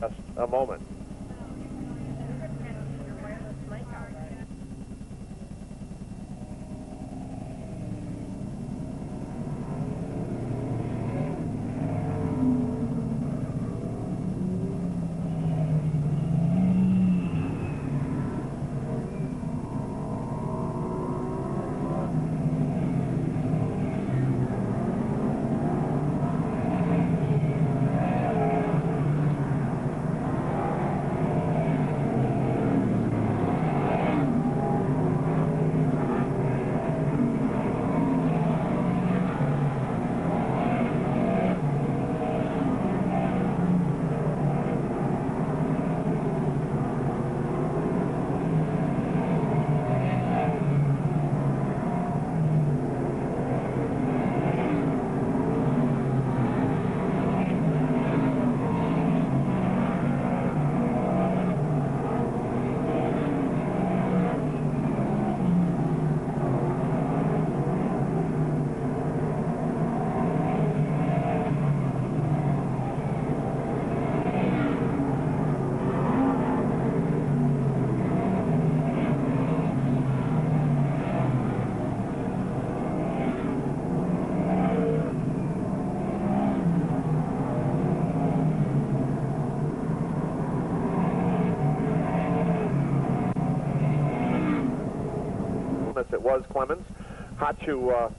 just a moment. It was Clemens. Hachu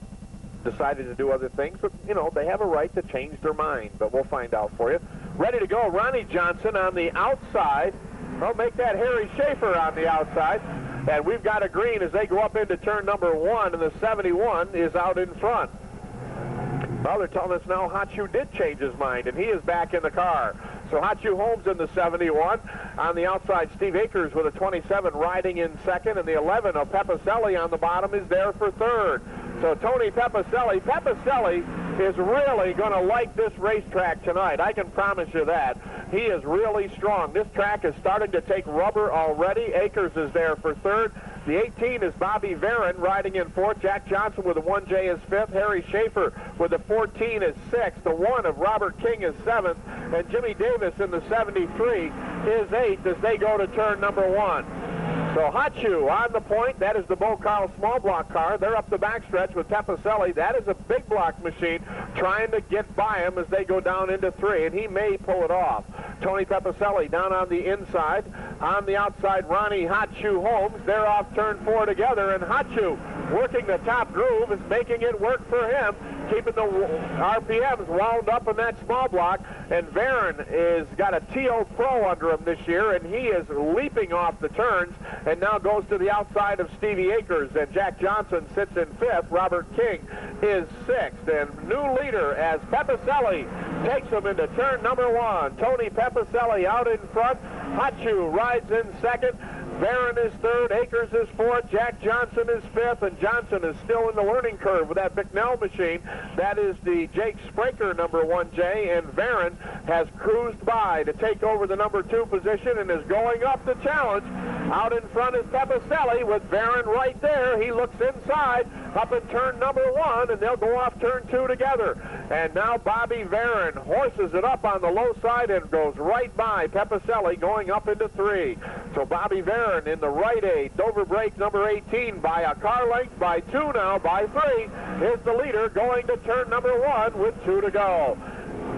decided to do other things, but, you know, they have a right to change their mind, but we'll find out for you. Ready to go, Ronnie Johnson on the outside. They'll make that Harry Schaefer on the outside, and we've got a green as they go up into turn number 1, and the 71 is out in front. Well, they're telling us now Hachu did change his mind, and he is back in the car. So Hachu Holmes in the 71. On the outside, Steve Akers with a 27 riding in second, and the 11 of Pepicelli on the bottom is there for third. So Tony Pepicelli is really going to like this racetrack tonight. I can promise you that. He is really strong. This track is starting to take rubber already. Akers is there for third. The 18 is Bobby Varon riding in fourth. Jack Johnson with a 1J is fifth. Harry Schaefer with a 14 is sixth. The 1 of Robert King is seventh. And Jimmy Davis in the 73 is eighth as they go to turn number 1. So Hachu on the point. That is the Bobco small block car. They're up the backstretch with Pepicelli. That is a big block machine trying to get by him as they go down into 3, and he may pull it off. Tony Pepicelli down on the inside. On the outside, Ronnie Hachu Holmes. They're off turn 4 together, and Hachu working the top groove is making it work for him, keeping the RPMs wound up in that small block. And Varon is got a TO Pro under him this year, and he is leaping off the turns and now goes to the outside of Stevie Akers, and Jack Johnson sits in 5th. Robert King is 6th, and new leader as Pepicelli takes him into turn number 1. Tony Pepicelli out in front. Hachu rides in 2nd. Varon is 3rd, Akers is 4th, Jack Johnson is 5th, and Johnson is still in the learning curve with that Bicknell machine. That is the Jake Spraker number 1J, and Varon has cruised by to take over the number 2 position and is going up the challenge. Out in front is Pepicelli with Varon right there. He looks inside up in turn number 1, and they'll go off turn 2 together. And now Bobby Varon horses it up on the low side and goes right by Pepicelli going up into 3. So Bobby Varon in the right 8, Dover brake number 18 by a car length, by 2 now, by 3, is the leader going to turn number 1 with 2 to go.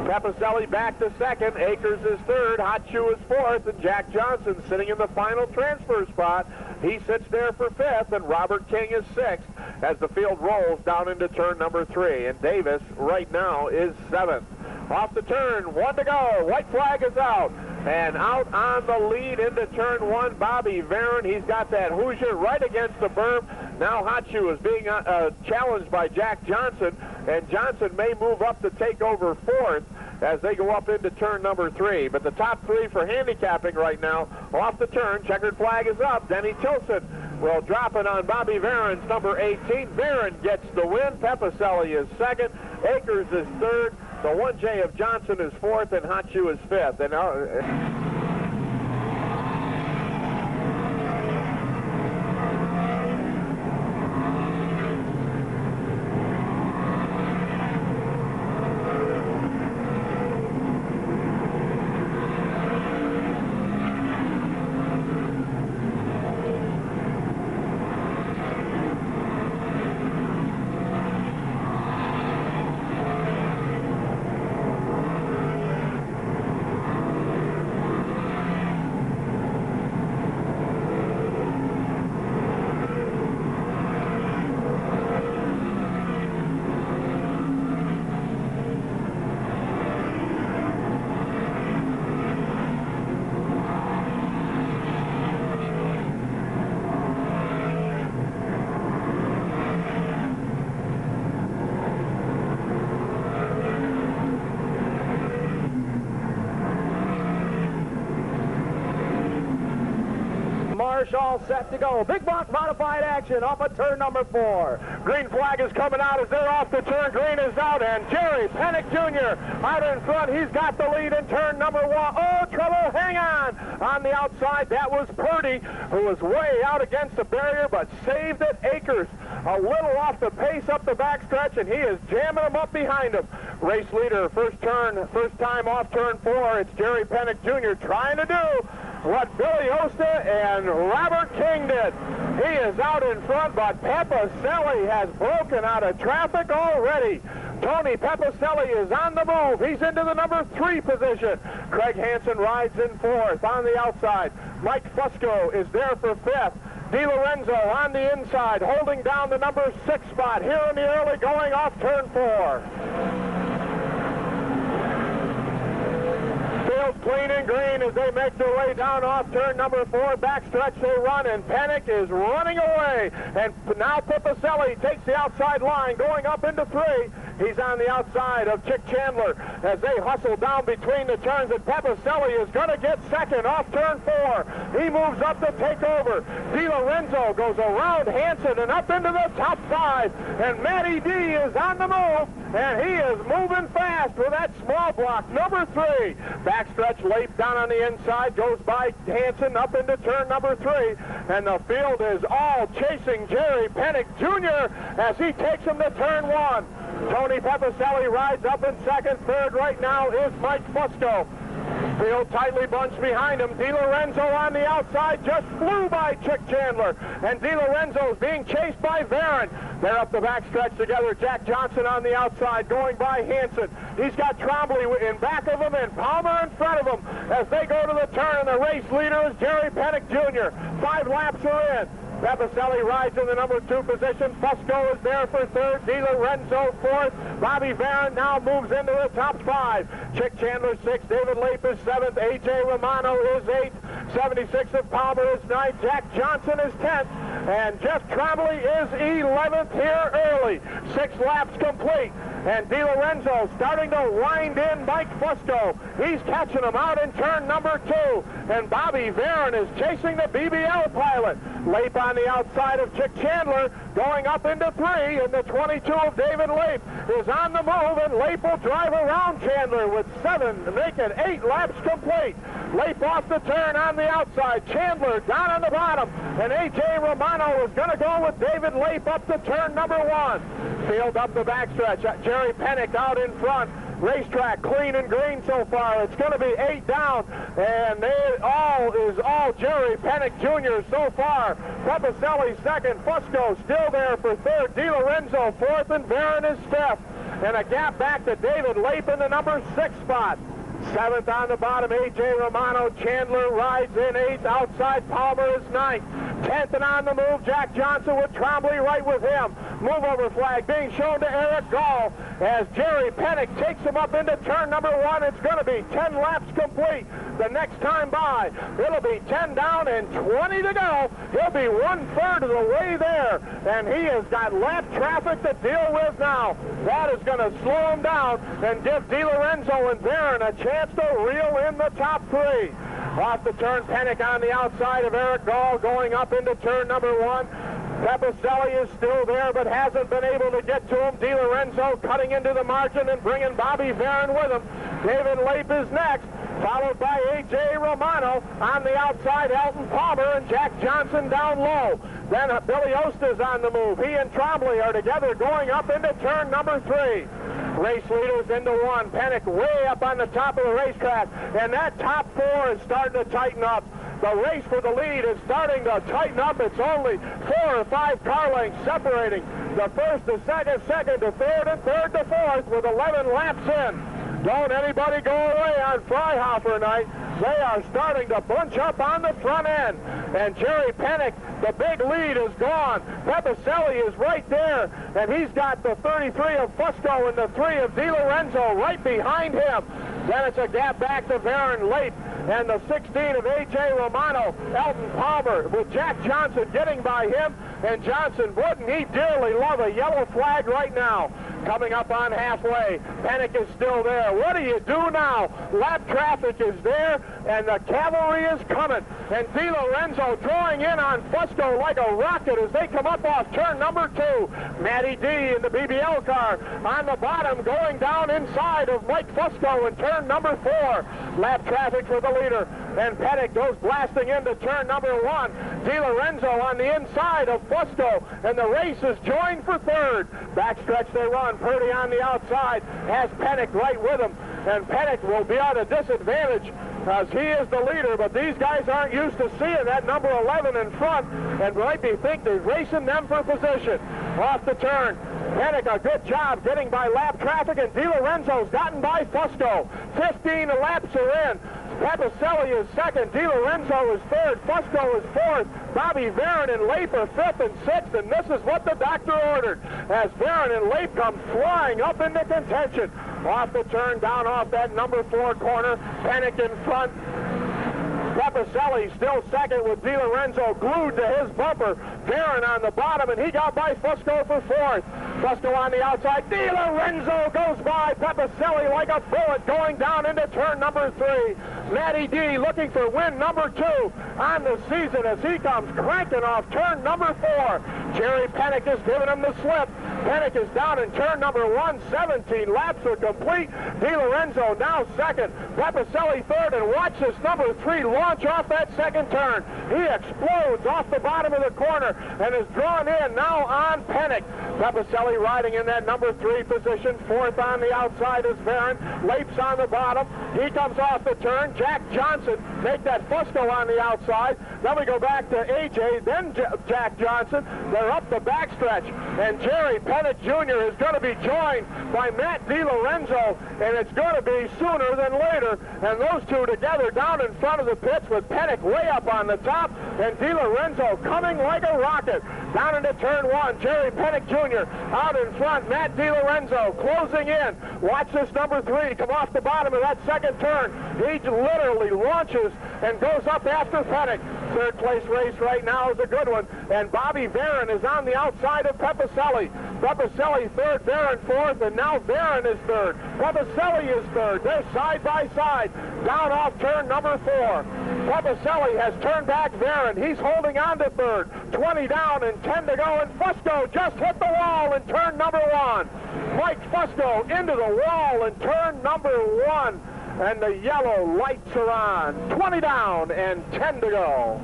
Pepicelli back to 2nd, Akers is 3rd, Hachu is 4th, and Jack Johnson sitting in the final transfer spot. He sits there for 5th, and Robert King is 6th as the field rolls down into turn number 3. And Davis right now is 7th. Off the turn, 1 to go. White flag is out. And out on the lead into turn 1, Bobby Varon. He's got that Hoosier right against the berm. Now Hachu is being challenged by Jack Johnson, and Johnson may move up to take over 4th as they go up into turn number 3. But the top 3 for handicapping right now, off the turn, checkered flag is up. Denny Tilson will drop it on Bobby Varon's number 18. Varon gets the win. Pepicelli is 2nd. Akers is 3rd. The 1J of Johnson is 4th, and Hachu is 5th. And all set to go. Big block modified action off of turn number 4. Green flag is coming out as they're off the turn. Green is out, and Jerry Pennick Jr. out in front. He's got the lead in turn number 1. Oh, trouble, hang on. On the outside, that was Purdy, who was way out against the barrier, but saved it. Akers a little off the pace up the backstretch, and he is jamming them up behind him. Race leader, first time off turn 4. It's Jerry Pennick Jr. trying to do what Billy Osta and Robert King did. He is out in front, but Pepicelli has broken out of traffic already. Tony Pepicelli is on the move. He's into the number 3 position. Craig Hansen rides in 4th on the outside. Mike Fusco is there for 5th. DiLorenzo on the inside, holding down the number 6 spot here in the early going off turn 4. Field clean and green as they make their way down off turn number 4. Backstretch they run, and Pennick is running away. And now Pepicelli takes the outside line, going up into 3. He's on the outside of Chick Chandler as they hustle down between the turns, and Pepicelli is going to get second off turn 4. He moves up to take over. DiLorenzo goes around Hansen and up into the top 5, and Matty D is on the move, and he is moving fast with that small block, number 3. Backstretch Leip down on the inside, goes by Hansen up into turn number 3, and the field is all chasing Jerry Pennick Jr. as he takes him to turn 1. Tony Pepicelli rides up in 2nd. 3rd right now is Mike Fusco. Field tightly bunched behind him. DiLorenzo on the outside just flew by Chick Chandler. And DiLorenzo is being chased by Varon. They're up the backstretch together. Jack Johnson on the outside going by Hansen. He's got Trombley in back of him and Palmer in front of him as they go to the turn. And the race leader is Jerry Pennick Jr. 5 laps are in. Pepicelli rides in the number 2 position. Fusco is there for 3rd. DiLorenzo 4th. Bobby Varon now moves into the top 5. Chick Chandler 6th. David Leip is 7th. A.J. Romano is 8th. 76 of Palmer is 9th. Jack Johnson is 10th. And Jeff Trombley is 11th here early. 6 laps complete. And DiLorenzo starting to wind in Mike Fusco. He's catching him out in turn number 2. And Bobby Varon is chasing the BBL pilot. Leip on the outside of Chick Chandler, going up into 3, and the 22 of David Leip is on the move, and Leip will drive around Chandler with 7 to make it 8 laps complete. Leip off the turn on the outside, Chandler down on the bottom, and A.J. Romano is going to go with David Leip up to turn number 1. Field up the backstretch, Jerry Pennick out in front. Racetrack clean and green so far. It's going to be 8 down, and it is all Jerry Pennick Jr. so far. Pepicelli 2nd, Fusco still there for 3rd, DiLorenzo 4th, and Varon is 5th. And a gap back to David Leip in the number 6 spot. 7th on the bottom, A.J. Romano. Chandler rides in 8th. Outside, Palmer is 9th. 10th and on the move, Jack Johnson with Trombley right with him. Move over flag being shown to Eric Gall as Jerry Pennick takes him up into turn number 1. It's going to be 10 laps complete the next time by. It'll be 10 down and 20 to go. He'll be 1/3 of the way there, and he has got lap traffic to deal with now. That is going to slow him down and give DiLorenzo and Varon a chance to reel in the top 3. Off the turn, Pennick on the outside of Eric Gall going up into turn number 1. Pepicelli is still there but hasn't been able to get to him. DiLorenzo cutting into the margin and bringing Bobby Varon with him. David Leip is next, followed by A.J. Romano. On the outside, Elton Palmer and Jack Johnson down low. Then Billy Osta's on the move. He and Trombley are together going up into turn number 3. Race leaders into 1. Pennick way up on the top of the racetrack, and that top 4 is starting to tighten up. The race for the lead is starting to tighten up. It's only 4 or 5 car lengths separating the 1st to 2nd, 2nd to 3rd, and 3rd to 4th with 11 laps in. Don't anybody go away on Freihoffer night. They are starting to bunch up on the front end. And Jerry Pennick, the big lead is gone. Pepicelli is right there, and he's got the 33 of Fusco and the 3 of DiLorenzo right behind him. Then it's a gap back to Varon Leip and the 16 of A.J. Romano. Elton Palmer with Jack Johnson getting by him, and Johnson, wouldn't he dearly love a yellow flag right now. coming up on halfway. Pennick is still there. What do you do now? Lap traffic is there, and the cavalry is coming. And Di Lorenzo drawing in on Fusco like a rocket as they come up off turn number 2. Matty D in the BBL car on the bottom, going down inside of Mike Fusco in turn number 4. Lap traffic for the leader, and Pennick goes blasting into turn number 1. Di Lorenzo on the inside of Fusco, and the race is joined for 3rd. Backstretch they run. Purdy on the outside has Pennick right with him, and Pennick will be at a disadvantage as he is the leader, but these guys aren't used to seeing that number 11 in front and might be think they're racing them for position. Off the turn, Pennick, a good job getting by lap traffic, and Di Lorenzo's gotten by Fusco. 15 laps are in. Papicelli is 2nd, Di Lorenzo is 3rd, Fusco is 4th, Bobby Varon and Leip are 5th and 6th, and this is what the doctor ordered as Varon and Leip come flying up into contention. Off the turn, down off that number 4 corner, Pennick in front. Papicelli still 2nd with Di Lorenzo glued to his bumper. Varon on the bottom, and he got by Fusco for 4th. Fusco on the outside. Di Lorenzo goes by Papicelli like a bullet going down into turn number 3. Matty D looking for win number 2 on the season as he comes cranking off turn number 4. Jerry Pennick is giving him the slip. Pennick is down in turn number 1. 17 laps are complete. Di Lorenzo now 2nd. Papicelli 3rd, and watch this number 3 launch off that 2nd turn. He explodes off the bottom of the corner and is drawn in now on Pennick. Papicelli riding in that number 3 position. 4th on the outside is Varon. Leip's on the bottom. He comes off the turn. Jack Johnson make that Fusco on the outside. Then we go back to AJ, then Jack Johnson. They're up the backstretch, and Jerry Pennick Jr. is going to be joined by Matt Di Lorenzo, and it's going to be sooner than later. And those two together down in front of the pits with Pennick way up on the top, and Di Lorenzo coming like a rocket down into turn 1. Jerry Pennick Jr. out in front. Matt Di Lorenzo closing in. Watch this number 3 come off the bottom of that 2nd turn. He literally launches and goes up after Pennick. 3rd place race right now is a good one, and Bobby Varon is on the outside of Papicelli. Papicelli 3rd, Varon 4th, and now Varon is 3rd. Papicelli is 3rd. They're side by side down off turn number 4. Papicelli has turned back Varon. He's holding on to 3rd. 20 down and 10 to go, and Fusco just hit the wall in turn number 1. Mike Fusco into the wall in turn number 1. And the yellow lights are on. 20 down and 10 to go.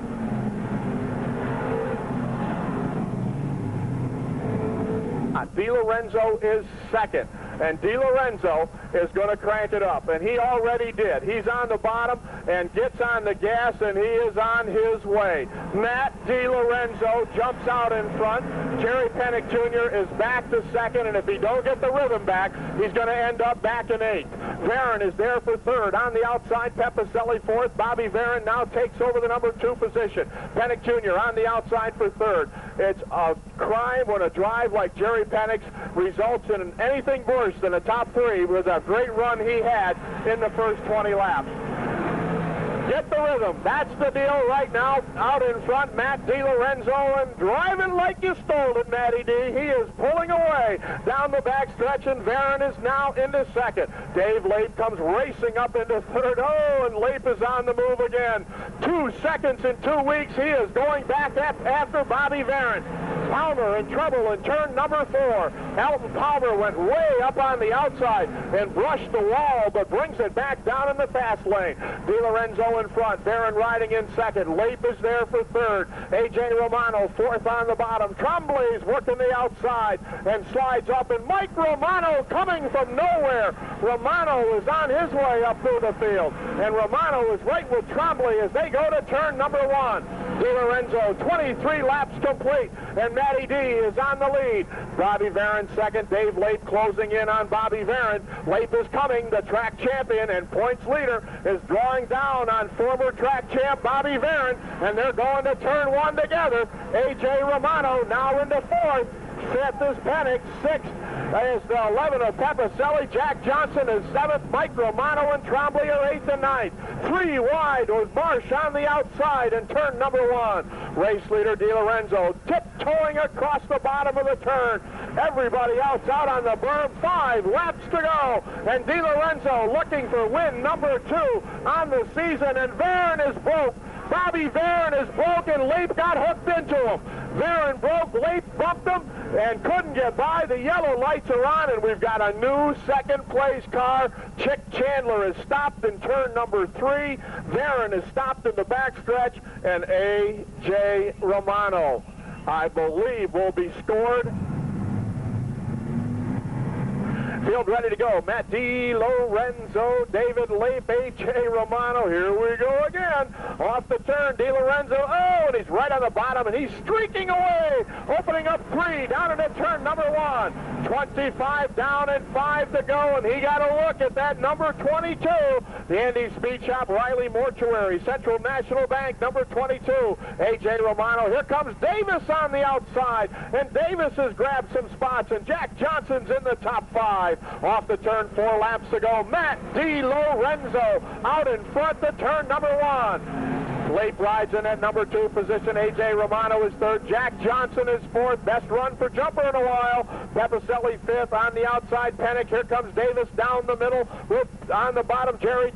Di Lorenzo is 2nd, and Di Lorenzo is going to crank it up, and he already did. He's on the bottom and gets on the gas, and he is on his way. Matt Di Lorenzo jumps out in front. Jerry Pennick Jr. is back to 2nd, and if he don't get the rhythm back, he's going to end up back in 8th. Varon is there for 3rd. On the outside, Papicelli 4th. Bobby Varon now takes over the number 2 position. Pennick Jr. on the outside for 3rd. It's a crime when a drive like Jerry Pennick's results in anything worse than a top 3 with a great run he had in the first 20 laps. Get the rhythm. That's the deal right now. Out in front, Matt Di Lorenzo, and driving like you stole it, Matty D. He is pulling away down the backstretch, and Varon is now into 2nd. Dave Leip comes racing up into 3rd. Oh, and Leip is on the move again. 2 seconds in 2 weeks. He is going back after Bobby Varon. Palmer in trouble in turn number 4. Elton Palmer went way up on the outside and brushed the wall, but brings it back down in the fast lane. Di Lorenzo in front. Varon riding in 2nd. Leip is there for 3rd. AJ Romano 4th on the bottom. Tremblay's working the outside and slides up, and Mike Romano coming from nowhere. Romano is on his way up through the field, and Romano is right with Tremblay as they go to turn number 1. Di Lorenzo, 23 laps complete, and Matty D is on the lead. Bobby Varon 2nd. Dave Leip closing in on Bobby Varon. Leip is coming, the track champion and points leader, is drawing down on former track champ Bobby Varon, and they're going to turn 1 together. AJ Romano now into 4th. Fifth is Pennick. Sixth is the 11 of Pepicelli. Jack Johnson is seventh. Mike Romano and Trombley are eighth and ninth. 3 wide was Marsh on the outside in turn number 1. Race leader DiLorenzo tiptoeing across the bottom of the turn. Everybody else out on the berm. 5 laps to go. And DiLorenzo looking for win number 2 on the season. And Varon is broke. Bobby Varon is broke, and Leap got hooked into him. Varon broke, Leap bumped him, and couldn't get by. The yellow lights are on, and we've got a new second-place car. Chick Chandler is stopped in turn number 3. Varon is stopped in the backstretch, and A.J. Romano, I believe, will be scored. Field ready to go. Matt DiLorenzo, David Leap, A.J. Romano. Here we go again. Off the turn, DiLorenzo. Oh, and he's right on the bottom, and he's streaking away. Opening up 3, down into turn number 1. 25 down and 5 to go, and he got a look at that number 22. The Andy Speed Shop, Riley Mortuary, Central National Bank, number 22. A.J. Romano. Here comes Davis on the outside, and Davis has grabbed some spots, and Jack Johnson's in the top 5. Off the turn, 4 laps to go. Matt DiLorenzo out in front to turn number 1. Leap rides in at number 2 position. A.J. Romano is 3rd. Jack Johnson is 4th. Best run for Jumper in a while. Pepicelli 5th. On the outside, Pennick. Here comes Davis down the middle. On the bottom, Jeffrey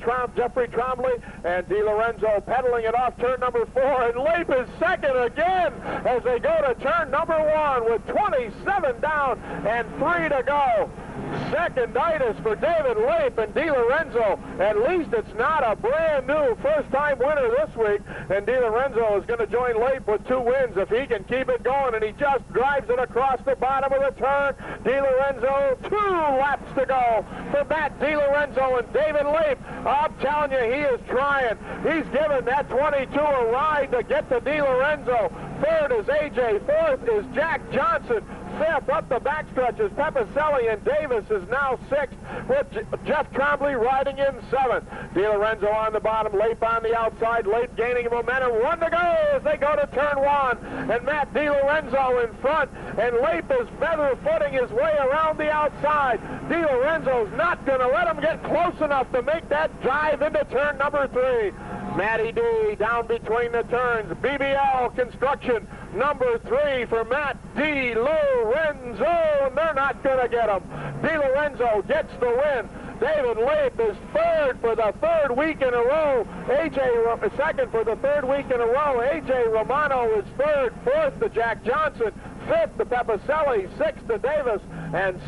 Trombley. And DiLorenzo pedaling it off turn number 4. And Leap is 2nd again as they go to turn number 1 with 27 down and 3 to go. Seconditis for David Leap and DiLorenzo. At least it's not a brand new first-time winner this week. And DiLorenzo is going to join Leap with 2 wins if he can keep it going. And he just drives it across the bottom of the turn. DiLorenzo, 2 laps to go for Matt DiLorenzo and David Leap. I'm telling you, he is trying. He's given that 22 a ride to get to DiLorenzo. 3rd is A.J. 4th is Jack Johnson. 5th up the backstretch is Pepicelli, and Davis is now 6th with Jeff Trombley riding in 7th. DiLorenzo on the bottom, Leap on the outside. Leap gaining momentum. 1 to go as they go to turn 1. And Matt DiLorenzo in front, and Leap is feather-footing his way around the outside. DiLorenzo's not going to let him get close enough to make that drive into turn number 3. Matty D down between the turns. BBL Construction, number 3 for Matt DiLorenzo, and they're not going to get him. DiLorenzo gets the win. David Leap is 3rd for the 3rd week in a row. A.J. 2nd for the 3rd week in a row. A.J. Romano is 3rd. 4th to Jack Johnson. 5th to Pepicelli. 6th to Davis. And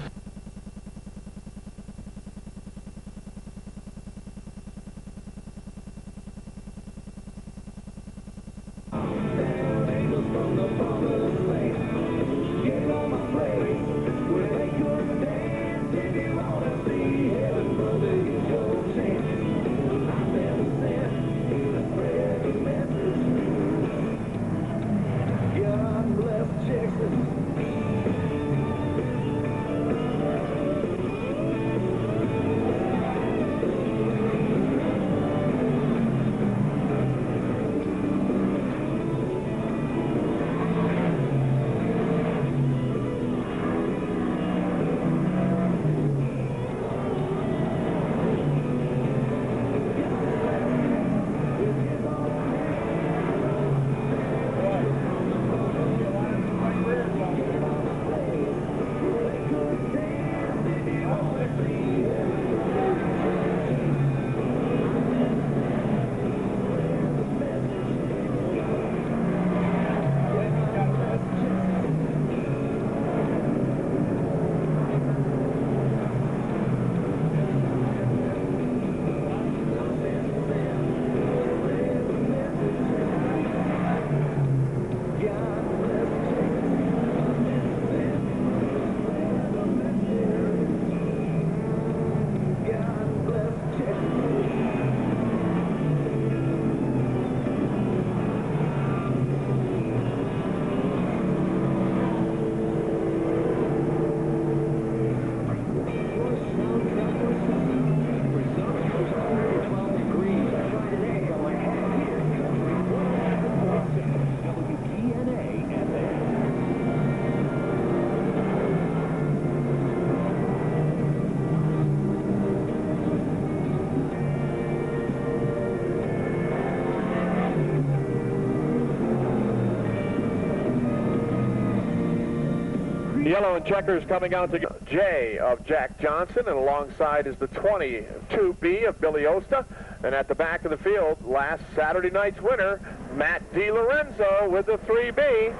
Yellow and checkers coming out to J of Jack Johnson, and alongside is the 22B of Billy Osta. And at the back of the field, last Saturday night's winner, Matt DiLorenzo with the 3B.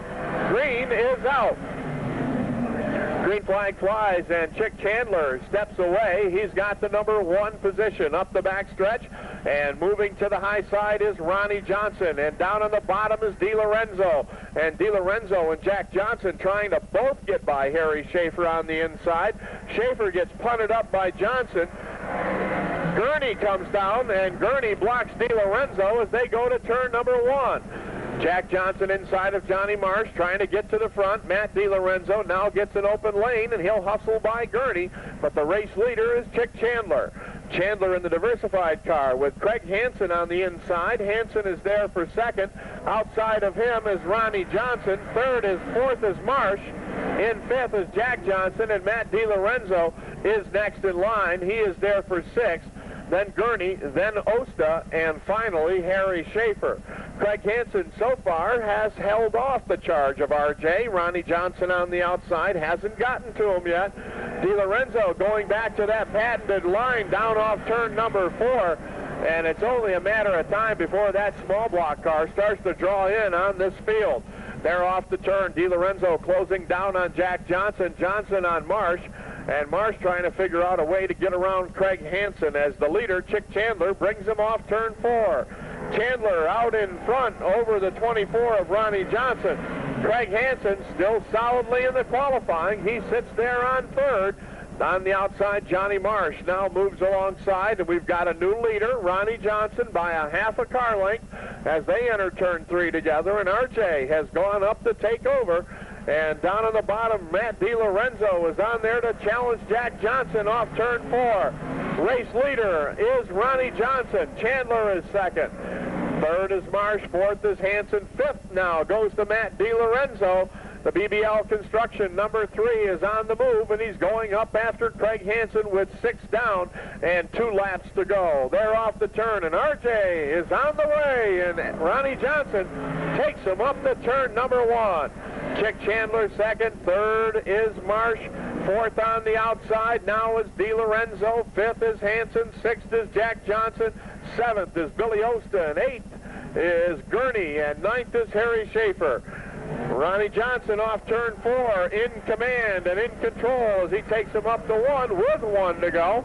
Green is out. Green flag flies, and Chick Chandler steps away. He's got the number 1 position up the back stretch, and moving to the high side is Ronnie Johnson, and down on the bottom is DiLorenzo. And DiLorenzo and Jack Johnson trying to both get by Harry Schaefer on the inside. Schaefer gets punted up by Johnson. Gurney comes down, and Gurney blocks DiLorenzo as they go to turn number 1. Jack Johnson inside of Johnny Marsh trying to get to the front. Matt DiLorenzo now gets an open lane, and he'll hustle by Gurney, but the race leader is Chick Chandler. Chandler in the diversified car with Craig Hansen on the inside. Hansen is there for second. Outside of him is Ronnie Johnson. Fourth is Marsh. In fifth is Jack Johnson, and Matt DiLorenzo is next in line. He is there for sixth. Then Gurney, then Osta, and finally Harry Schaefer. Craig Hansen so far has held off the charge of RJ. Ronnie Johnson on the outside hasn't gotten to him yet. DiLorenzo going back to that patented line down off turn number 4, and it's only a matter of time before that small block car starts to draw in on this field. They're off the turn. DiLorenzo closing down on Jack Johnson, Johnson on Marsh, and Marsh trying to figure out a way to get around Craig Hansen as the leader, Chick Chandler, brings him off turn 4. Chandler out in front over the 24 of Ronnie Johnson. Craig Hansen still solidly in the qualifying. He sits there on third. On the outside, Johnny Marsh now moves alongside, and we've got a new leader, Ronnie Johnson, by a half a car length as they enter turn 3 together, and RJ has gone up to take over. And down on the bottom, Matt DiLorenzo is on there to challenge Jack Johnson off turn 4. Race leader is Ronnie Johnson. Chandler is second. Third is Marsh. Fourth is Hansen. Fifth now goes to Matt DiLorenzo. The BBL Construction number 3 is on the move, and he's going up after Craig Hansen with 6 down and 2 laps to go. They're off the turn, and RJ is on the way, and Ronnie Johnson takes him up to turn number 1. Chick Chandler second. Third is Marsh. Fourth on the outside now is DiLorenzo. Fifth is Hansen. Sixth is Jack Johnson. Seventh is Billy Osta. And eighth is Gurney. And ninth is Harry Schaefer. Ronnie Johnson off turn 4 in command and in control as he takes him up to 1 with 1 to go.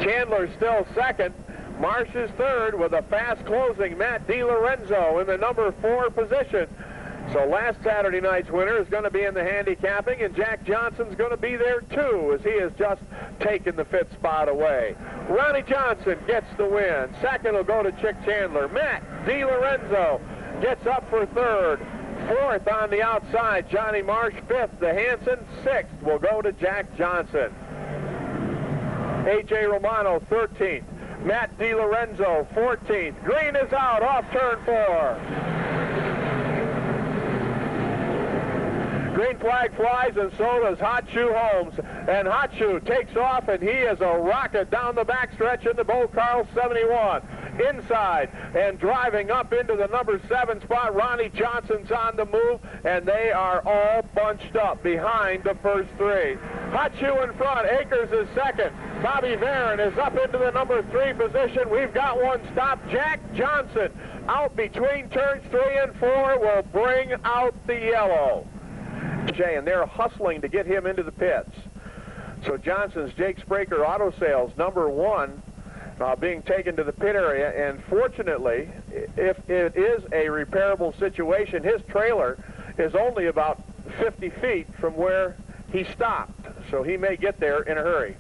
Chandler still second. Marsh is third with a fast closing Matt DiLorenzo in the number 4 position. So last Saturday night's winner is going to be in the handicapping, and Jack Johnson's going to be there too, as he has just taken the 5th spot away. Ronnie Johnson gets the win. Second will go to Chick Chandler. Matt DiLorenzo gets up for third. Fourth on the outside, Johnny Marsh. Fifth to Hansen. Sixth will go to Jack Johnson. A.J. Romano, 13th. Matt DiLorenzo, 14th. Green is out off turn 4. Green flag flies, and so does Hot Shoe Holmes. And Hot Shoe takes off, and he is a rocket down the backstretch in the Bo Carl 71. Inside and driving up into the number 7 spot, Ronnie Johnson's on the move, and they are all bunched up behind the first 3. Hot Shoe in front. Akers is second. Bobby Varon is up into the number 3 position. We've got one stop. Jack Johnson out between turns 3 and 4 will bring out the yellow. And they're hustling to get him into the pits. So Johnson's Jake Spraker Auto Sales, number 1, being taken to the pit area. And fortunately, if it is a repairable situation, his trailer is only about 50 feet from where he stopped. So he may get there in a hurry.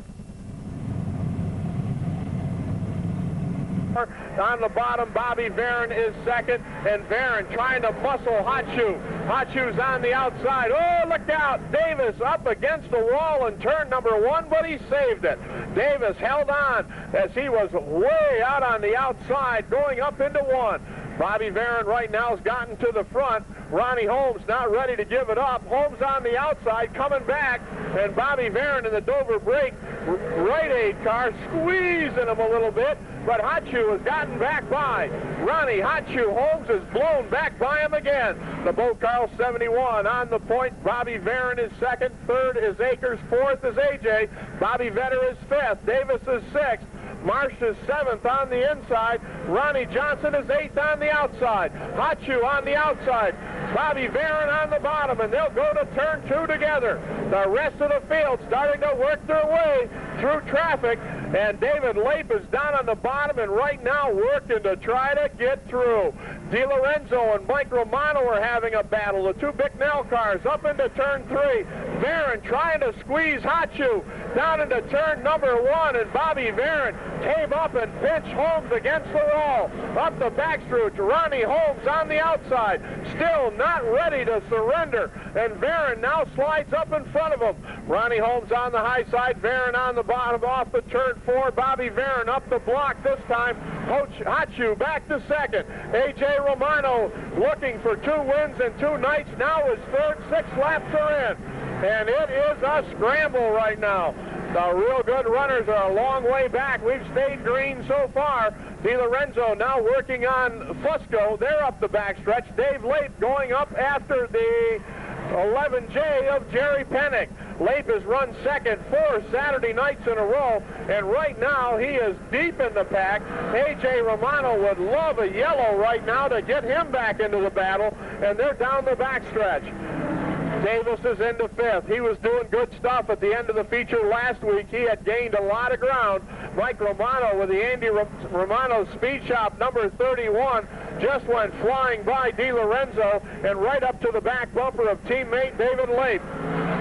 On the bottom, Bobby Varon is second, and Varon trying to muscle Hot Shoe. Hot Shoe's on the outside. Oh, look out! Davis up against the wall in turn number 1, but he saved it. Davis held on as he was way out on the outside, going up into 1. Bobby Varon right now has gotten to the front. Ronnie Holmes not ready to give it up. Holmes on the outside, coming back. and Bobby Varon in the Dover break right aid car squeezing him a little bit, but Hachu has gotten back by. Ronnie Hachu Holmes is blown back by him again. The Bobco 71 on the point. Bobby Varon is second. Third is Akers. Fourth is AJ. Bobby Vetter is fifth. Davis is sixth. Marsh is seventh on the inside. Ronnie Johnson is eighth on the outside. Hachu on the outside. Bobby Varon on the bottom, and they'll go to turn 2 together. The rest of the field starting to work their way through traffic, and David Lape is down on the bottom and right now working to try to get through. DiLorenzo and Mike Romano are having a battle. The two Bicknell cars up into turn 3. Varon trying to squeeze Hachu down into turn number 1, and Bobby Varon came up and pinched Holmes against the wall. Up the backstretch, Ronnie Holmes on the outside, still not ready to surrender, and Varon now slides up in front of him. Ronnie Holmes on the high side, Varon on the bottom off the turn 4. Bobby Varon up the block this time. Hachu back to second. AJ Romano looking for 2 wins and 2 nights. Now his third. 6 laps are in, and it is a scramble right now. The real good runners are a long way back. We've stayed green so far. DiLorenzo now working on Fusco. They're up the backstretch. Dave Lape going up after the 11J of Jerry Pennick. Lape has run second 4 Saturday nights in a row, and right now he is deep in the pack. AJ Romano would love a yellow right now to get him back into the battle, and they're down the backstretch. Davis is into 5th. He was doing good stuff at the end of the feature last week. He had gained a lot of ground. Mike Romano with the Andy Romano Speed Shop number 31 just went flying by DiLorenzo and right up to the back bumper of teammate David Lape.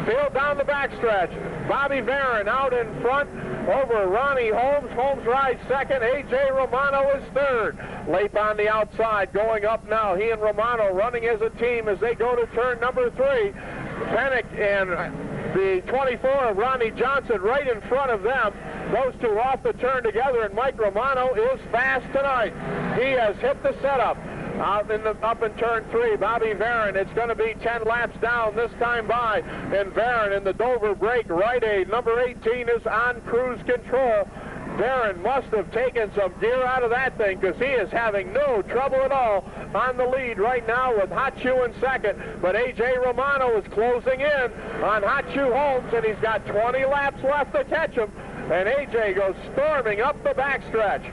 Field down the backstretch. Bobby Varon out in front over Ronnie Holmes. Holmes rides second. AJ Romano is third. Lape on the outside going up now. He and Romano running as a team as they go to turn number 3. Pennick and the 24 of Ronnie Johnson right in front of them. Those two off the turn together, and Mike Romano is fast tonight. He has hit the setup. Up in turn 3, Bobby Varon. It's going to be 10 laps down this time by, and Varon in the Dover break right aid. Number 18 is on cruise control. Varon must have taken some gear out of that thing because he is having no trouble at all on the lead right now with Hachu in second. But A.J. Romano is closing in on Hachu Holmes, and he's got 20 laps left to catch him. And A.J. goes storming up the backstretch.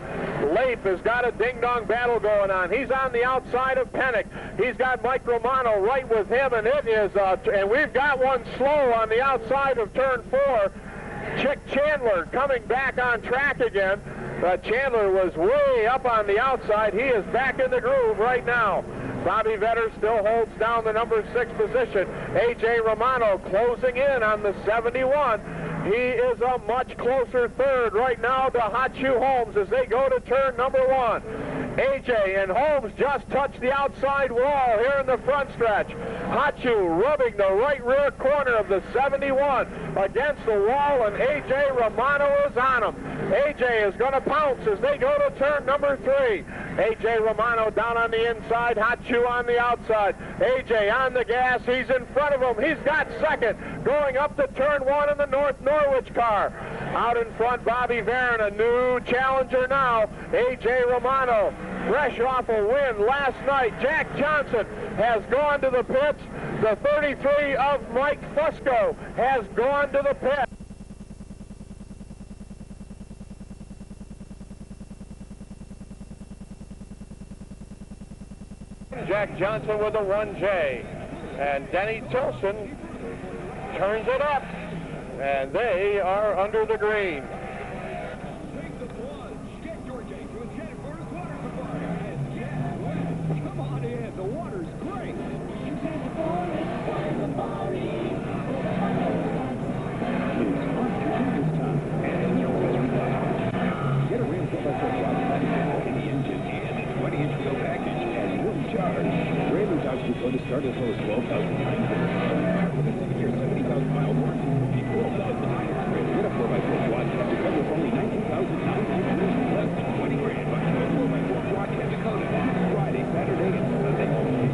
Lape has got a ding-dong battle going on. He's on the outside of Pennick. He's got Mike Romano right with him, and it is, and we've got one slow on the outside of turn 4. Chick Chandler coming back on track again. Chandler was way up on the outside. He is back in the groove right now. Bobby Vetter still holds down the number 6 position. A.J. Romano closing in on the 71. He is a much closer third right now to Hachu Holmes as they go to turn number 1. A.J. and Holmes just touched the outside wall here in the front stretch. Hachu rubbing the right rear corner of the 71 against the wall, and A.J. Romano is on him. A.J. is going to pounce as they go to turn number 3. A.J. Romano down on the inside, Hachu on the outside. A.J. on the gas, he's in front of him. He's got second, going up to turn 1 in the North Norwich car. Out in front, Bobby Varon, a new challenger now. A.J. Romano, fresh off a win last night. Jack Johnson has gone to the pits. The 33 of Mike Fusco has gone to the pit. Jack Johnson with a 1J. And Denny Tilson turns it up. And they are under the green. Come on in, the water's great. Get a real the engine and a 20-inch wheel package and room charge. Railers out before the start of those 12,000 with a 6-year, 70,000-mile warranty. 12,000 get a 4x4 quad cab Dakota for only $19,900 less than 20 grand. Buy a 4x4 quad cab Dakota Friday, Saturday, and Sunday.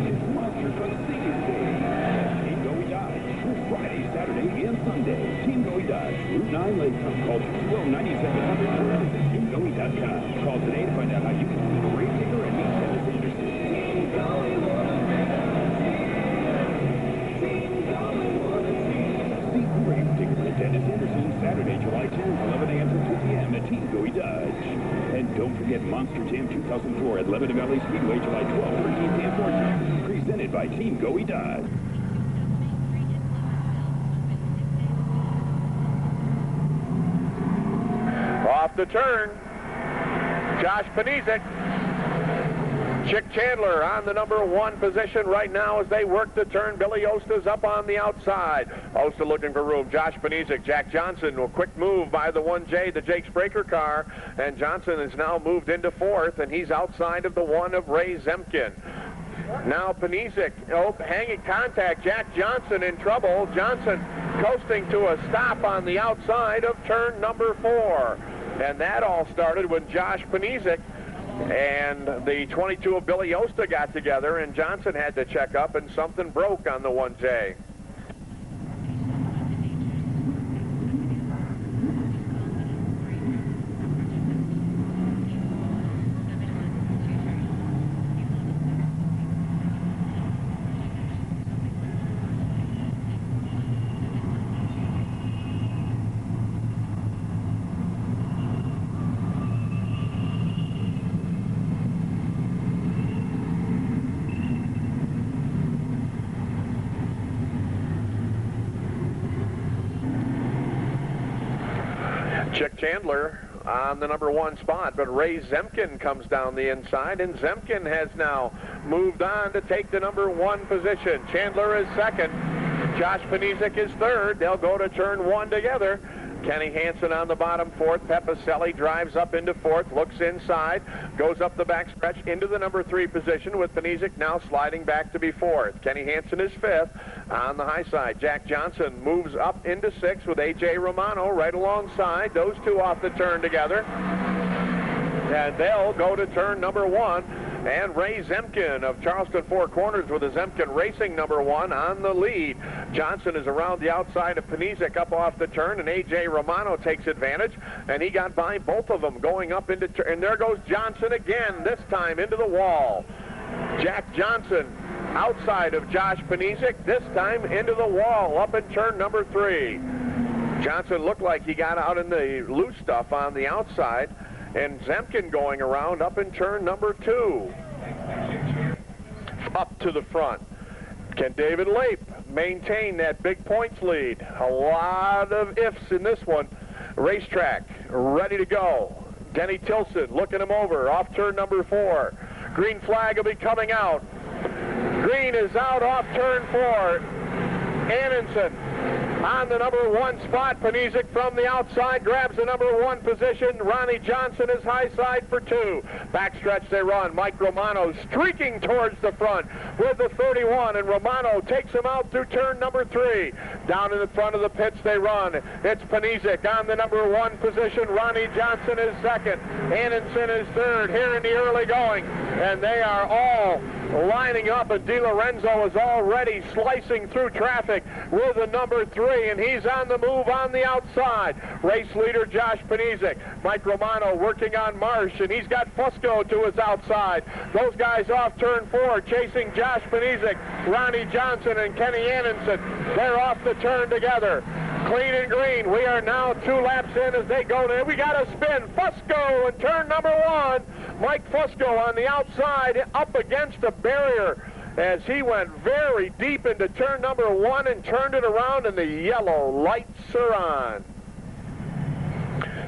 It's Monster Conceding Day. Ain't no die. Friday, Saturday, and Sunday. Route 9 Lakefront. Call 212-9700 or visit newgoey.com. Call today to find out how you can see the race ticker and meet Dennis Anderson. See the race ticker with Dennis Anderson Saturday, July 10th, 11 a.m. to 2 p.m. at Team Goey Dodge. And don't forget Monster Jam 2004 at Lebanon Valley Speedway, July 12th, 13th, and 14th. Presented by Team Goey Dodge. Off the turn, Josh Panizek. Chick Chandler on the number 1 position right now as they work the turn. Billy Osta's up on the outside. Osta looking for room. Josh Panizek, Jack Johnson, a quick move by the 1J, the Jake Spraker car. And Johnson is now moved into 4th, and he's outside of the 1 of Ray Zemkin. Now Panizek, hanging contact. Jack Johnson in trouble. Johnson coasting to a stop on the outside of turn number 4. And that all started when Josh Panizek and the 22 of Billy Osta got together, and Johnson had to check up, and something broke on the 1J. Chick Chandler on the number 1 spot, but Ray Zemkin comes down the inside, and Zemkin has now moved on to take the number 1 position. Chandler is 2nd. Josh Panizek is 3rd. They'll go to turn 1 together. Kenny Hansen on the bottom 4th. Pepicelli drives up into 4th, looks inside, goes up the backstretch into the number 3 position, with Panizek now sliding back to be 4th. Kenny Hansen is 5th on the high side. Jack Johnson moves up into 6th with A.J. Romano right alongside. Those two off the turn together. And they'll go to turn number 1. And Ray Zemkin of Charleston Four Corners with a Zemkin Racing number 1 on the lead. Johnson is around the outside of Panizek up off the turn, and A.J. Romano takes advantage, and he got by both of them going up into turn. And there goes Johnson again, this time into the wall. Jack Johnson outside of Josh Panizek, this time into the wall up in turn number 3. Johnson looked like he got out in the loose stuff on the outside, and Zemkin going around up in turn number 2. Up to the front. Can David Lape maintain that big points lead? A lot of ifs in this one. Racetrack, ready to go. Denny Tilson looking him over off turn number 4. Green flag will be coming out. Green is out off turn 4. Annenson on the number 1 spot. Panizek from the outside grabs the number 1 position. Ronnie Johnson is high side for 2. Backstretch they run. Mike Romano streaking towards the front with the 31, and Romano takes him out through turn number 3. Down in the front of the pits they run. It's Panizek on the number 1 position. Ronnie Johnson is 2nd. Annenson is 3rd here in the early going, and they are all lining up, and DiLorenzo is already slicing through traffic with the number 3, and he's on the move on the outside. Race leader Josh Panizek. Mike Romano working on Marsh, and he's got Fusco to his outside. Those guys off turn 4 chasing Josh Panizek, Ronnie Johnson, and Kenny Annenson. They're off the turn together. Clean and green. We are now 2 laps in as they go there. We got a spin. Fusco in turn number 1. Mike Fusco on the outside up against a barrier as he went very deep into turn number 1 and turned it around, and the yellow lights are on.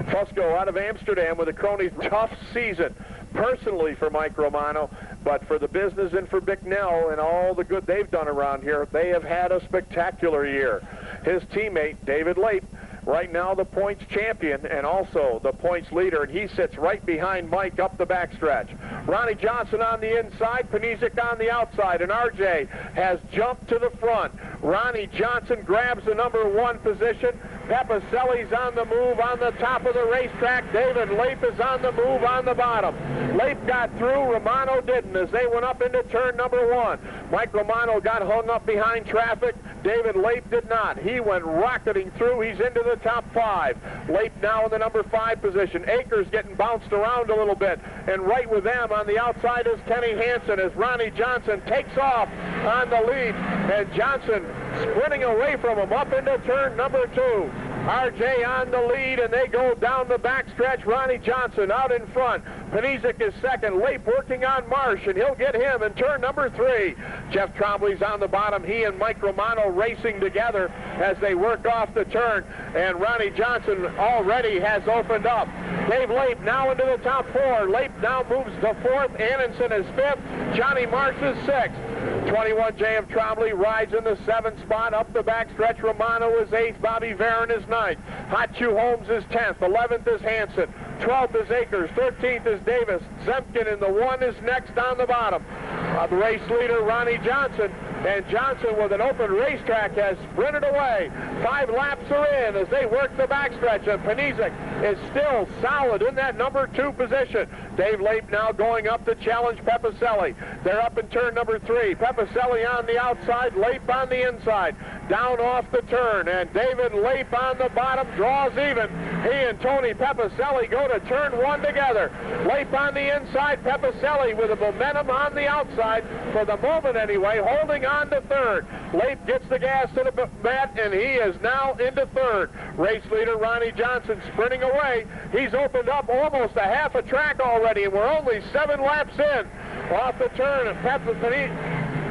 Fusco out of Amsterdam with a crony's tough season. Personally for Mike Romano, but for the business and for Bicknell and all the good they've done around here, they have had a spectacular year. His teammate, David Lape, right now the points champion and also the points leader, and he sits right behind Mike up the backstretch. Ronnie Johnson on the inside, Panizek on the outside, and RJ has jumped to the front. Ronnie Johnson grabs the number 1 position. Pepicelli's on the move on the top of the racetrack. David Lape is on the move on the bottom. Lape got through, Romano didn't as they went up into turn number 1. Mike Romano got hung up behind traffic. David Leip did not. He went rocketing through. He's into the top 5. Leip now in the number 5 position. Akers getting bounced around a little bit. And right with them on the outside is Kenny Hansen as Ronnie Johnson takes off on the lead. And Johnson sprinting away from him up into turn number 2. RJ on the lead, and they go down the backstretch. Ronnie Johnson out in front. Panizik is second. Leip working on Marsh, and he'll get him in turn number 3. Jeff Trombley's on the bottom. He and Mike Romano racing together as they work off the turn, and Ronnie Johnson already has opened up. Dave Leip now into the top 4. Leip now moves to 4th. Annenson is 5th. Johnny Marsh is 6th. 21 J.F. Trombley rides in the 7th spot. Up the backstretch, Romano is 8th. Bobby Varon is 9th. Hot Shoe Holmes is 10th. 11th is Hansen. 12th is Akers. 13th is Davis. Zemkin in the 1 is next on the bottom. The race leader, Ronnie Johnson. And Johnson, with an open racetrack, has sprinted away. 5 laps are in as they work the backstretch, and Panizik is still solid in that number 2 position. Dave Leip now going up to challenge Pepicelli. They're up in turn number 3. Pepicelli on the outside, Leip on the inside. Down off the turn, and David Leip on the bottom draws even. He and Tony Pepicelli go to turn 1 together. Leip on the inside, Pepicelli with the momentum on the outside, for the moment anyway, holding on to 3rd. Leip gets the gas to the mat, and he is now into 3rd. Race leader Ronnie Johnson sprinting away. He's opened up almost a half a track already, and we're only 7 laps in. Off the turn, and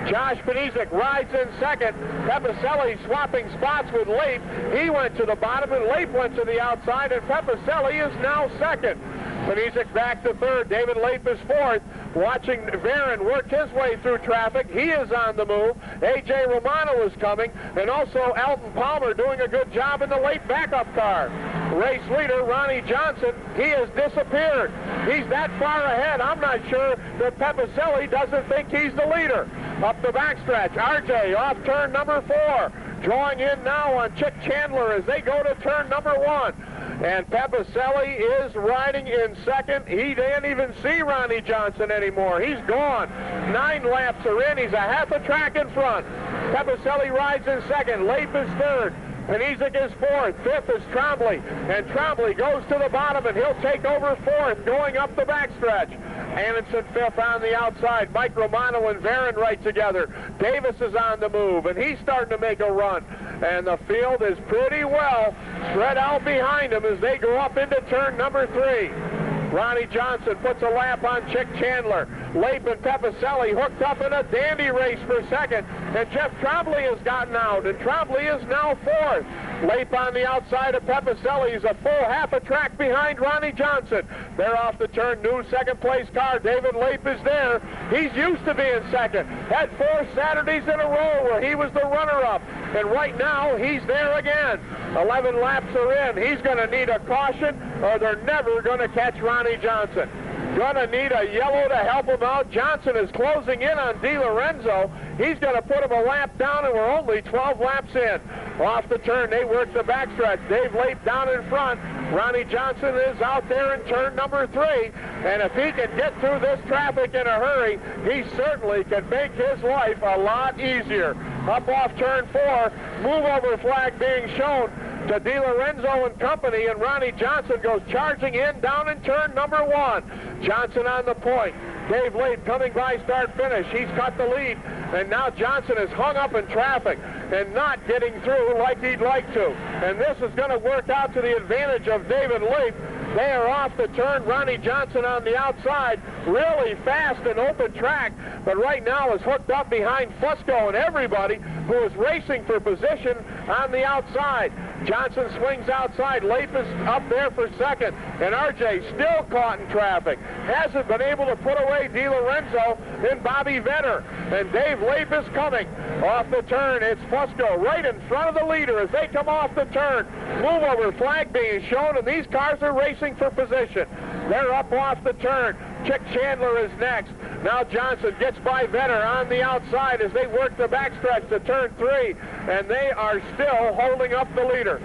Josh Panizik rides in 2nd. Pepicelli swapping spots with Leip. He went to the bottom, and Leip went to the outside, and Pepicelli is now 2nd. Panizik back to 3rd. David Leip is 4th. Watching Varon work his way through traffic. He is on the move. A.J. Romano is coming, and also Alton Palmer doing a good job in the late backup car. Race leader Ronnie Johnson, he has disappeared. He's that far ahead, I'm not sure that Pepicelli doesn't think he's the leader. Up the backstretch, RJ off turn number 4. Drawing in now on Chick Chandler as they go to turn number 1. And Pepicelli is riding in 2nd. He didn't even see Ronnie Johnson anymore. He's gone. 9 laps are in. He's a half a track in front. Pepicelli rides in 2nd. Leip is 3rd. Panizik is 4th. 5th is Trombley. And Trombley goes to the bottom, and he'll take over 4th going up the backstretch. Annenson 5th on the outside. Mike Romano and Varon right together. Davis is on the move, and he's starting to make a run. And the field is pretty well spread out behind him as they go up into turn number 3. Ronnie Johnson puts a lap on Chick Chandler. Leip and Pepicelli hooked up in a dandy race for 2nd. And Jeff Trombley has gotten out, and Trombley is now 4th. Leip on the outside of Pepicelli is a full half a track behind Ronnie Johnson. They're off the turn, new 2nd place car. David Leip is there. He's used to being 2nd. Had 4 Saturdays in a row where he was the runner-up. And right now, he's there again. 11 laps are in. He's going to need a caution, or they're never going to catch Ronnie Johnson. Gonna need a yellow to help him out. Johnson is closing in on DiLorenzo. He's gonna put him a lap down, and we're only 12 laps in. Off the turn, they work the backstretch. Dave Leip down in front. Ronnie Johnson is out there in turn number 3. And if he can get through this traffic in a hurry, he certainly can make his life a lot easier. Up off turn 4, move over flag being shown to DiLorenzo and company, and Ronnie Johnson goes charging in down in turn number 1. Johnson on the point. Dave Leip coming by start-finish. He's cut the lead, and now Johnson is hung up in traffic and not getting through like he'd like to. And this is going to work out to the advantage of David Leip. They are off the turn. Ronnie Johnson on the outside, really fast and open track, but right now is hooked up behind Fusco and everybody who is racing for position on the outside. Johnson swings outside. Leip is up there for 2nd, and RJ still caught in traffic. Hasn't been able to put away DiLorenzo and Bobby Vetter. And Dave Leip is coming off the turn. It's Fusco right in front of the leader as they come off the turn. Move over flag being shown, and these cars are racing for position. They're up off the turn. Chick Chandler is next. Now Johnson gets by Vetter on the outside as they work the backstretch to turn 3, and they are still holding up the leader.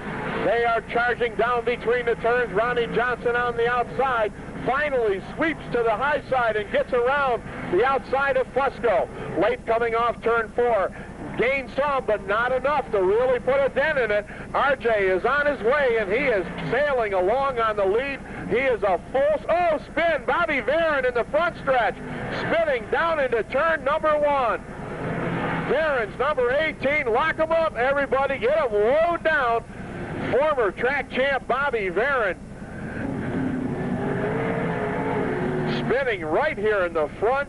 They are charging down between the turns. Ronnie Johnson on the outside finally sweeps to the high side and gets around the outside of Fusco. Leip coming off turn 4. gained some, but not enough to really put a dent in it. RJ is on his way, and he is sailing along on the lead. He is a full spin. Bobby Varon in the front stretch, spinning down into turn number 1. Varon's number 18. Lock him up, everybody. Get him low down. Former track champ Bobby Varon spinning right here in the front.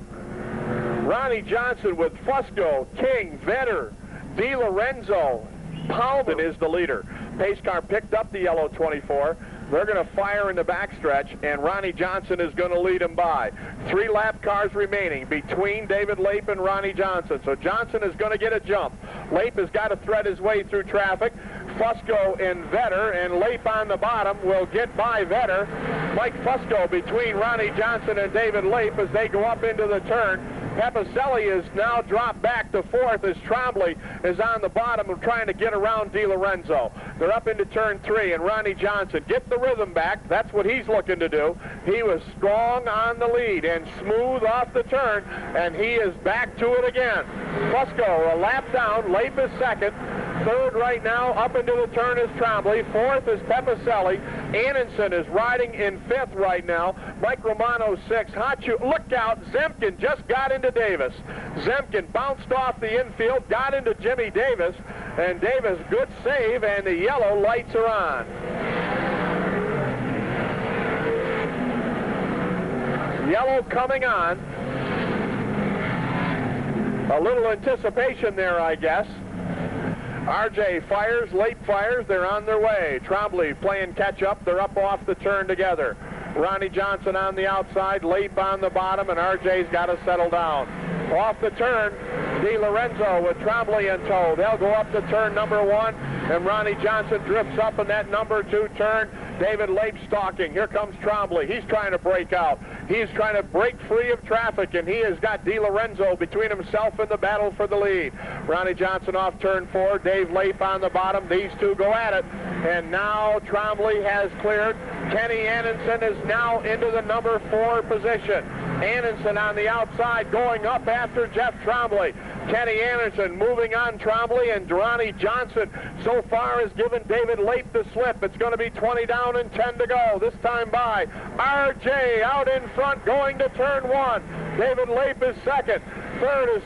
Ronnie Johnson with Fusco, King, Vetter, DiLorenzo. Palmer is the leader. Pace car picked up the yellow 24. They're going to fire in the backstretch, and Ronnie Johnson is going to lead him by. 3 lap cars remaining between David Lape and Ronnie Johnson. So Johnson is going to get a jump. Lape has got to thread his way through traffic. Fusco and Vetter, and Lape on the bottom will get by Vetter. Mike Fusco between Ronnie Johnson and David Lape as they go up into the turn. Pepicelli is now dropped back to 4th as Trombley is on the bottom and trying to get around DiLorenzo. They're up into turn 3, and Ronnie Johnson get the rhythm back. That's what he's looking to do. He was strong on the lead and smooth off the turn, and he is back to it again. Fusco a lap down. Lape is 2nd. 3rd right now, up into the turn is Trombley. 4th is Pepicelli. Annenson is riding in 5th right now. Mike Romano 6th. Hachu, look out, Zemkin just got into Davis. Zemkin bounced off the infield, got into Jimmy Davis, and Davis, good save, and the yellow lights are on. Yellow coming on. A little anticipation there, I guess. RJ fires, Lape fires, they're on their way. Trombley playing catch-up, they're up off the turn together. Ronnie Johnson on the outside, Lape on the bottom, and RJ's got to settle down. Off the turn, DiLorenzo with Trombley in tow. They'll go up to turn number 1, and Ronnie Johnson drifts up in that number 2 turn. David Lape stalking. Here comes Trombley. He's trying to break out. He's trying to break free of traffic, and he has got DiLorenzo between himself and the battle for the lead. Ronnie Johnson off turn 4. Dave Lape on the bottom. These two go at it, and now Trombley has cleared. Kenny Annenson is now into the number 4 position. Annenson on the outside going up after Jeff Trombley. Kenny Annenson moving on Trombley, and Ronnie Johnson so far has given David Lape the slip. It's going to be 20 down and 10 to go. This time by RJ out in front going to turn 1. David Lape is 2nd. 3rd is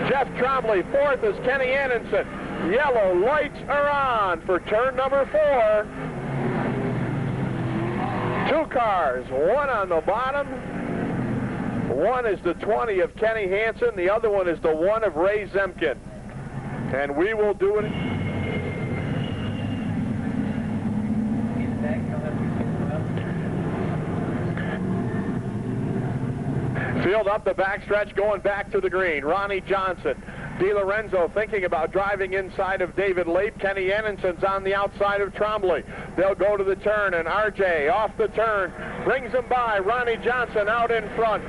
Jeff Trombley. 4th is Kenny Annenson. Yellow lights are on for turn number 4. 2 cars, 1 on the bottom. One is the 20 of Kenny Hansen. The other one is the 1 of Ray Zemkin. And we will do it. Field up the backstretch, going back to the green. Ronnie Johnson. DiLorenzo thinking about driving inside of David Lape. Kenny Annenson's on the outside of Trombley. They'll go to the turn, and RJ off the turn brings him by. Ronnie Johnson out in front.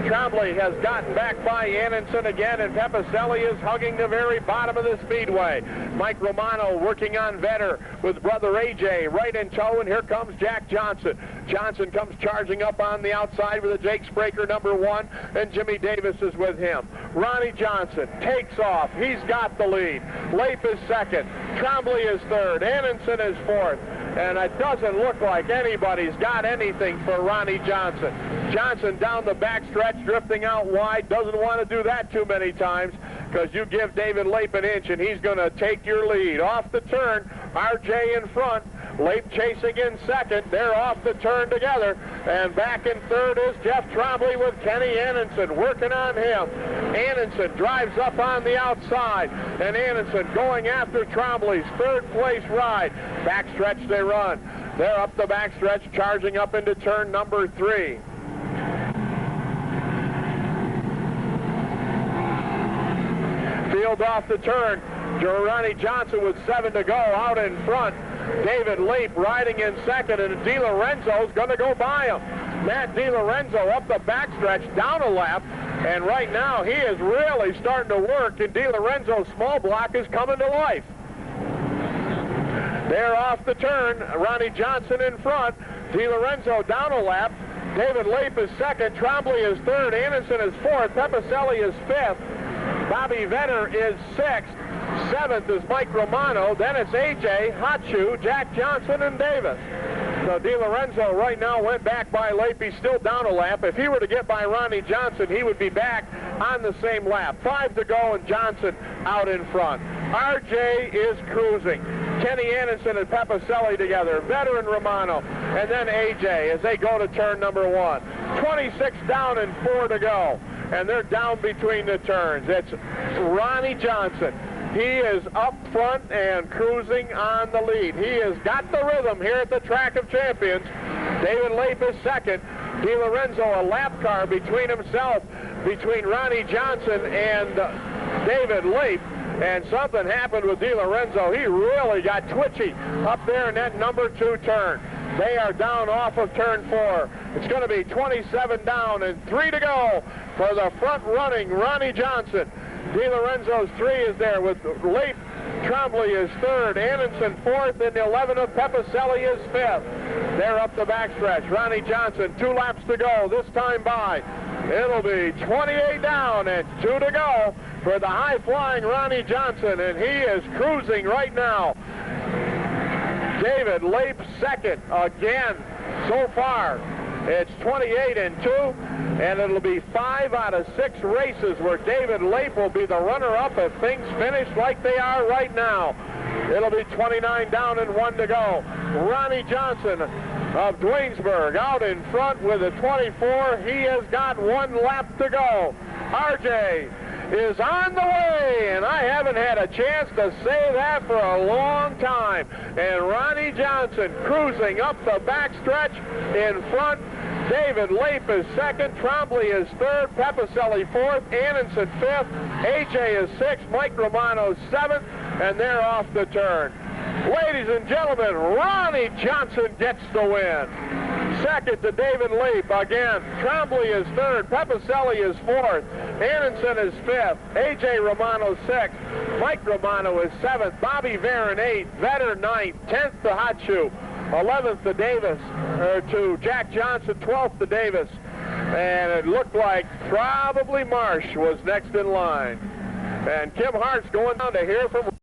Trombley has gotten back by Annenson again, and Pepicelli is hugging the very bottom of the speedway. Mike Romano working on Vetter with brother AJ right in tow, and here comes Jack Johnson. Johnson comes charging up on the outside with a Jake Spraker number 1, and Jimmy Davis is with him. Ronnie Johnson takes off. He's got the lead. Lape is 2nd. Trombley is 3rd. Annenson is 4th. And it doesn't look like anybody's got anything for Ronnie Johnson. Johnson down the backstretch, drifting out wide. Doesn't want to do that too many times, because you give David Lape an inch and he's going to take your lead. Off the turn, RJ in front. Lape chasing in 2nd. They're off the turn together. And back in 3rd is Jeff Trombley with Kenny Annenson working on him. Annenson drives up on the outside, and Annenson going after Trombley's 3rd place ride. Backstretch they run. They're up the backstretch, charging up into turn number 3. Field off the turn. Ronnie Johnson with 7 to go out in front. David Lape riding in 2nd, and DiLorenzo's going to go by him. Matt DiLorenzo up the backstretch, down a lap, and right now he is really starting to work, and DiLorenzo's small block is coming to life. They're off the turn. Ronnie Johnson in front. DiLorenzo down a lap. David Lape is 2nd. Trombley is 3rd. Annenson is 4th. Pepicelli is 5th. Bobby Venner is 6th. 7th is Mike Romano. Then it's A.J., Hot Shoe, Jack Johnson, and Davis. So DiLorenzo right now went back by Leip. He's still down a lap. If he were to get by Ronnie Johnson, he would be back on the same lap. 5 to go, and Johnson out in front. R.J. is cruising. Kenny Anderson and Pepicelli together. Veteran Romano. And then A.J. as they go to turn number 1. 26 down and 4 to go. And they're down between the turns. It's Ronnie Johnson. He is up front and cruising on the lead. He has got the rhythm here at the Track of Champions. David Leip is 2nd. DiLorenzo, a lap car between himself, between Ronnie Johnson and David Leip. And something happened with DiLorenzo. He really got twitchy up there in that number 2 turn. They are down off of turn 4. It's going to be 27 down and 3 to go for the front-running Ronnie Johnson. DiLorenzo's 3 is there with Leip. Trombley is 3rd. Anderson 4th, and the 11 of Pepicelli is 5th. They're up the backstretch. Ronnie Johnson, 2 laps to go, this time by. It'll be 28 down and 2 to go for the high-flying Ronnie Johnson, and he is cruising right now. David Leip 2nd again so far. It's 28 and 2, and it'll be 5 out of 6 races where David Leip will be the runner-up if things finish like they are right now. It'll be 29 down and 1 to go. Ronnie Johnson of Dwaynesburg out in front with a 24. He has got 1 lap to go. RJ is on the way, and I haven't had a chance to say that for a long time. And Ronnie Johnson cruising up the backstretch in front. David Leip is 2nd, Trombley is 3rd, Pepicelli 4th, Anderson 5th, A.J. is 6th, Mike Romano 7th, and they're off the turn. Ladies and gentlemen, Ronnie Johnson gets the win. 2nd to David Leip again. Trombley is 3rd, Pepicelli is 4th, Anderson is 5th, A.J. Romano 6th, Mike Romano is 7th, Bobby Varon 8th, Vetter 9th, 10th to Hot Shoe, 11th to Davis, to Jack Johnson, 12th to Davis. And it looked like probably Marsh was next in line. And Kim Hart's going down to hear from